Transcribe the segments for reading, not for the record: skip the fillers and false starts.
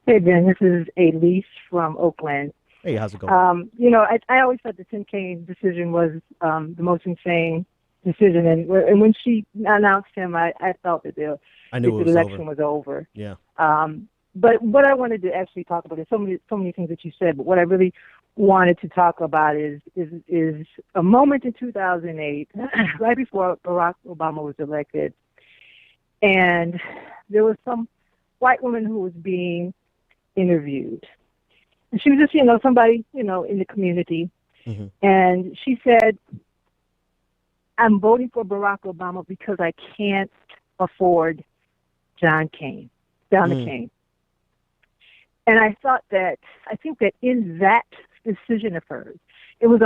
Hey, Ben, this is Elise from Oakland. Hey, how's it going? I always thought the Tim Kaine decision was the most insane decision. And when she announced him, I felt that the I knew it was election over. was over. Yeah. But what I wanted to actually talk about is so many things that you said, but what I really wanted to talk about is a moment in 2008, right before Barack Obama was elected, and there was some white woman who was being interviewed. And she was just, somebody, in the community. Mm-hmm. And she said, I'm voting for Barack Obama because I can't afford John McCain. And I think that in that decision of hers, it was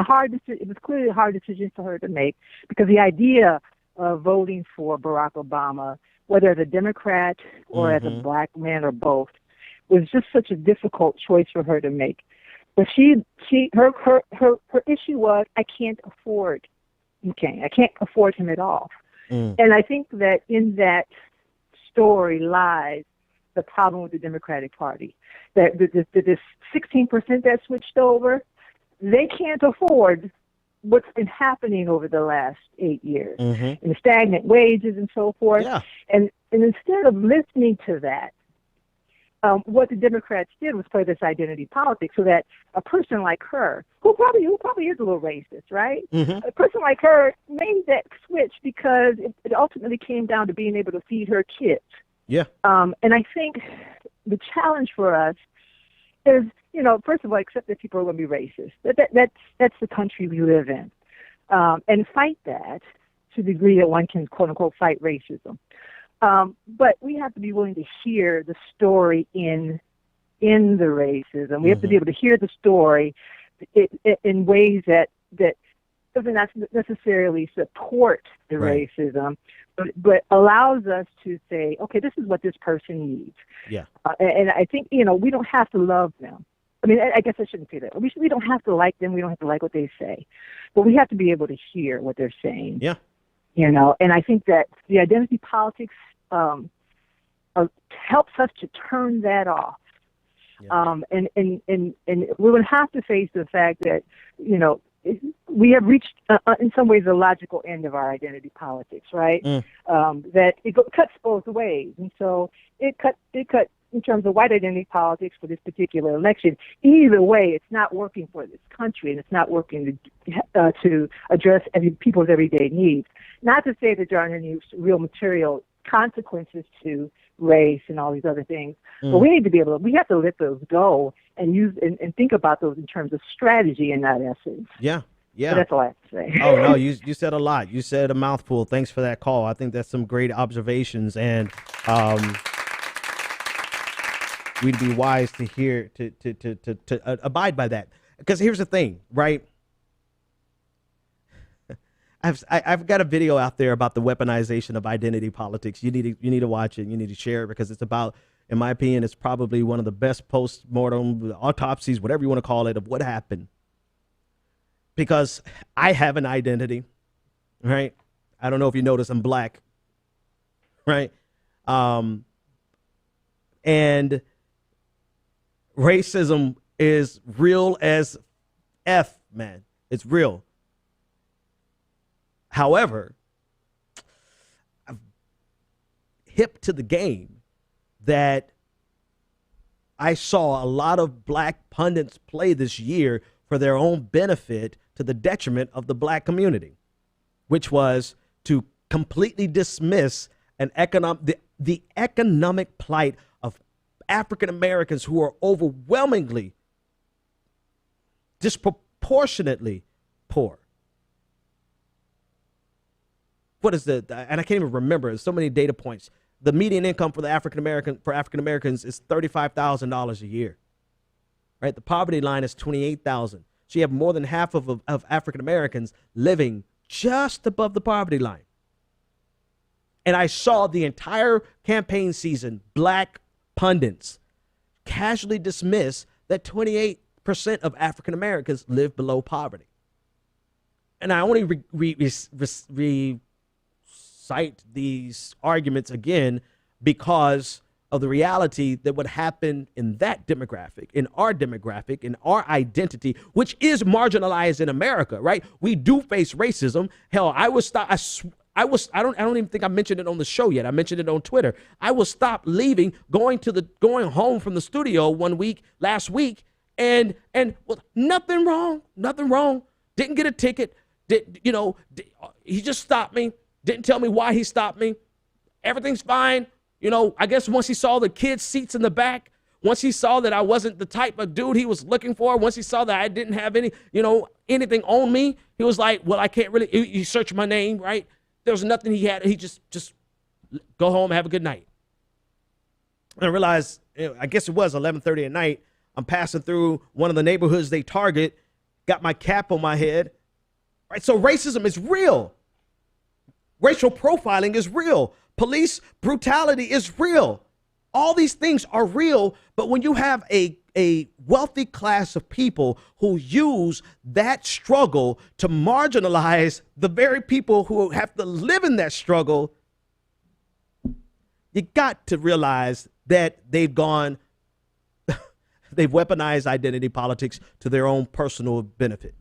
clearly a hard decision for her to make, because the idea of voting for Barack Obama, whether as a Democrat or as a black man or both, was just such a difficult choice for her to make. But her issue was, I can't afford McCain. I can't afford him at all. And I think that in that story lies the problem with the Democratic Party. That this 16% that switched over, they can't afford what's been happening over the last 8 years, and the stagnant wages and so forth. Yeah. And instead of listening to that, what the Democrats did was play this identity politics, so that a person like her, who probably is a little racist, right? A person like her made that switch because it ultimately came down to being able to feed her kids. Yeah. And I think the challenge for us is, first of all, accept that people are going to be racist. That's the country we live in, and fight that to the degree that one can, quote unquote, fight racism. But we have to be willing to hear the story in the racism. We have to be able to hear the story in ways that doesn't necessarily support the racism, but allows us to say, okay, this is what this person needs. Yeah. And I think, we don't have to love them. I mean, I guess I shouldn't say that. We don't have to like them. We don't have to like what they say. But we have to be able to hear what they're saying. Yeah. And I think that the identity politics helps us to turn that off. Yeah. And we would have to face the fact that, we have reached, in some ways, the logical end of our identity politics, right? That it cuts both ways. And so it cut in terms of white identity politics for this particular election. Either way, it's not working for this country, and it's not working to address people's everyday needs. Not to say that there aren't any real material consequences to race and all these other things, but we have to let those go and use and think about those in terms of strategy and not essence. Yeah. Yeah. So that's all I have to say. Oh, no, you said a lot. You said a mouthful. Thanks for that call. I think that's some great observations, and we'd be wise to hear to abide by that. Because here's the thing, right? I've got a video out there about the weaponization of identity politics. You need to watch it. You need to share it, because it's about, in my opinion, it's probably one of the best post-mortem autopsies, whatever you want to call it, of what happened. Because I have an identity, right? I don't know if you notice, I'm black, right? And racism is real as F, man. It's real. However, I'm hip to the game that I saw a lot of black pundits play this year for their own benefit to the detriment of the black community, which was to completely dismiss the economic plight of African Americans, who are overwhelmingly, disproportionately poor. What is and I can't even remember. There's so many data points. The median income for African Americans is $35,000 a year, right? The poverty line is 28,000. So you have more than half of African Americans living just above the poverty line. And I saw the entire campaign season, black pundits casually dismiss that 28% of African Americans live below poverty. And I only recite these arguments again because of the reality that would happen in that demographic, in our identity, which is marginalized in America, right? We do face racism. Hell, I don't even think I mentioned it on the show yet. I mentioned it on Twitter. I was stopped leaving, going home from the studio last week, and well, nothing wrong. Didn't get a ticket. He just stopped me. Didn't tell me why he stopped me. Everything's fine. I guess once he saw the kids' seats in the back, once he saw that I wasn't the type of dude he was looking for, once he saw that I didn't have anything on me, he was like, well, I can't really, he searched my name, right? There was nothing he had. He just go home, have a good night. And I realized, I guess it was 11:30 at night. I'm passing through one of the neighborhoods they target, got my cap on my head, right? So racism is real. Racial profiling is real. Police brutality is real. All these things are real, but when you have a wealthy class of people who use that struggle to marginalize the very people who have to live in that struggle, you got to realize that they've weaponized identity politics to their own personal benefit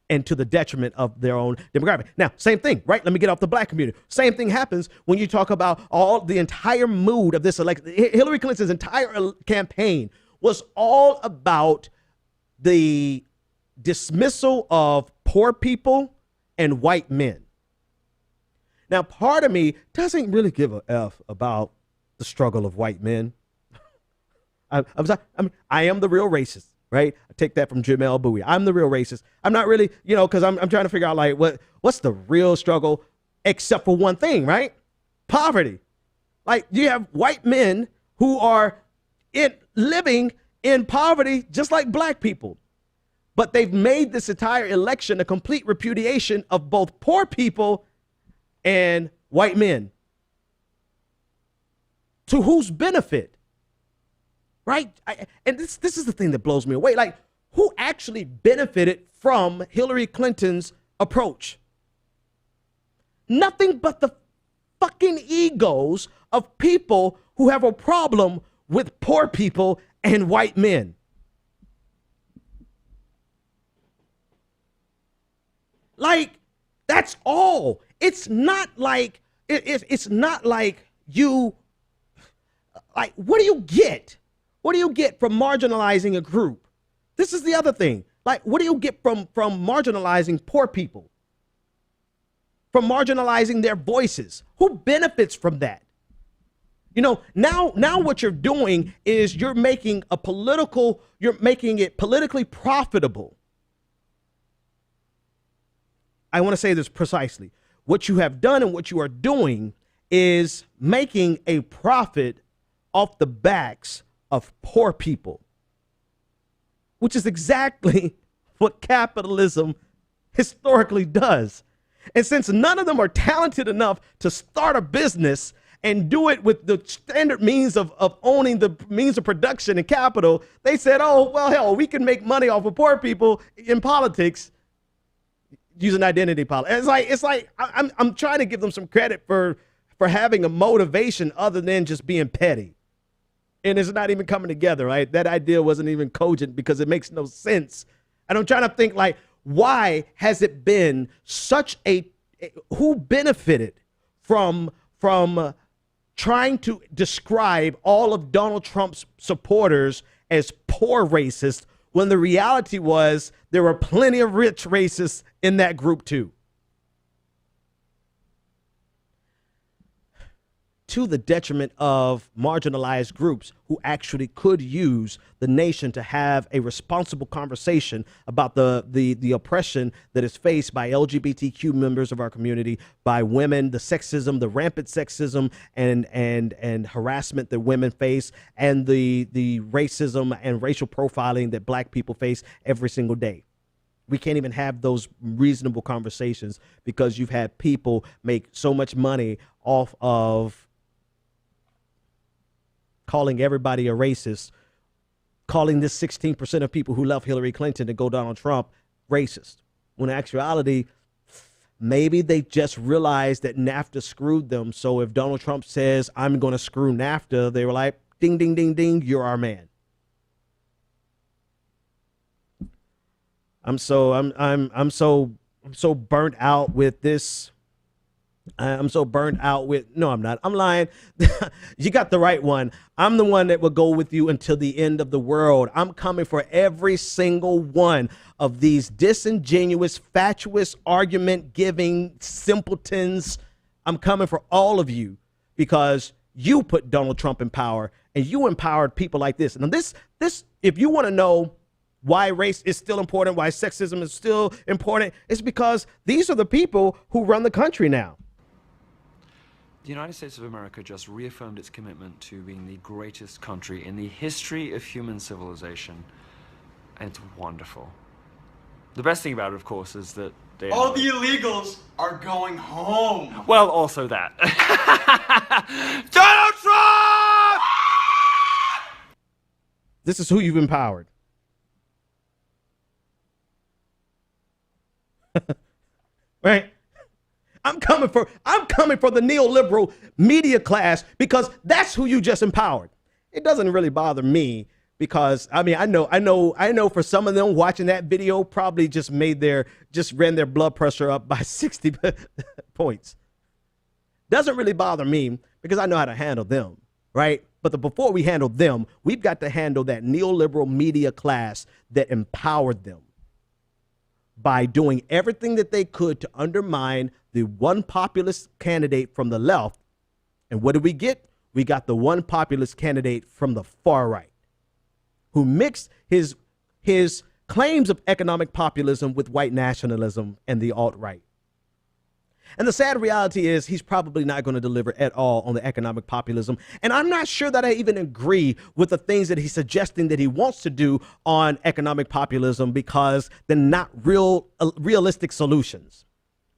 and to the detriment of their own demographic. Now, same thing, right? Let me get off the black community. Same thing happens when you talk about the entire mood of this election. Hillary Clinton's entire campaign was all about the dismissal of poor people and white men. Now, part of me doesn't really give a F about the struggle of white men. I am the real racist. Right? I take that from Jamel Bowie. I'm the real racist. I'm not really, because I'm trying to figure out like what's the real struggle, except for one thing, right? Poverty. Like you have white men who are living in poverty just like black people. But they've made this entire election a complete repudiation of both poor people and white men. To whose benefit? Right? And this is the thing that blows me away. Like, who actually benefited from Hillary Clinton's approach? Nothing but the fucking egos of people who have a problem with poor people and white men. Like, that's all. It's not like, it's not like you, like, what do you get? What do you get from marginalizing a group? This is the other thing. Like, what do you get from marginalizing poor people? From marginalizing their voices? Who benefits from that? Now what you're doing is you're making it politically profitable. I want to say this precisely. What you have done and what you are doing is making a profit off the backs of poor people, which is exactly what capitalism historically does. And since none of them are talented enough to start a business and do it with the standard means of owning the means of production and capital, they said, oh, well, hell, we can make money off of poor people in politics using identity politics. It's like I'm trying to give them some credit for having a motivation other than just being petty. And it's not even coming together, right? That idea wasn't even cogent because it makes no sense. And I'm trying to think, like, why has it been such who benefited from trying to describe all of Donald Trump's supporters as poor racists when the reality was there were plenty of rich racists in that group too? To the detriment of marginalized groups who actually could use the nation to have a responsible conversation about the oppression that is faced by LGBTQ members of our community, by women, the sexism, the rampant sexism and harassment that women face, and the racism and racial profiling that black people face every single day. We can't even have those reasonable conversations because you've had people make so much money off of calling everybody a racist, calling this 16% of people who love Hillary Clinton to go Donald Trump racist. When in actuality, Maybe they just realized that NAFTA screwed them. So if Donald Trump says, I'm going to screw NAFTA, they were like, ding, ding, ding, ding, you're our man. I'm so burnt out with this. I'm so burnt out with, no, I'm not. I'm lying. You got the right one. I'm the one that will go with you until the end of the world. I'm coming for every single one of these disingenuous, fatuous, argument-giving simpletons. I'm coming for all of you because you put Donald Trump in power and you empowered people like this. And this, if you want to know why race is still important, why sexism is still important, it's because these are the people who run the country now. The United States of America just reaffirmed its commitment to being the greatest country in the history of human civilization, and it's wonderful. The best thing about it, of course, is that all the illegals are going home. Well, also that. Donald Trump! This is who you've empowered. Right? I'm coming for the neoliberal media class because that's who you just empowered. It doesn't really bother me because I mean I know for some of them watching that video probably just ran their blood pressure up by 60 points. Doesn't really bother me because I know how to handle them, right? But before we handle them, we've got to handle that neoliberal media class that empowered them by doing everything that they could to undermine the one populist candidate from the left. And what did we get? We got the one populist candidate from the far right who mixed his claims of economic populism with white nationalism and the alt-right. And the sad reality is he's probably not going to deliver at all on the economic populism. And I'm not sure that I even agree with the things that he's suggesting that he wants to do on economic populism because they're not realistic solutions.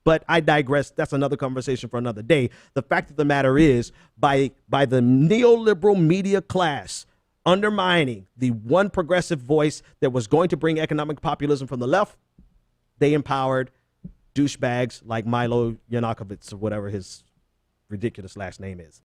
But I digress. That's another conversation for another day. The fact of the matter is, by the neoliberal media class undermining the one progressive voice that was going to bring economic populism from the left, they empowered douchebags like Milo Yiannopoulos or whatever his ridiculous last name is.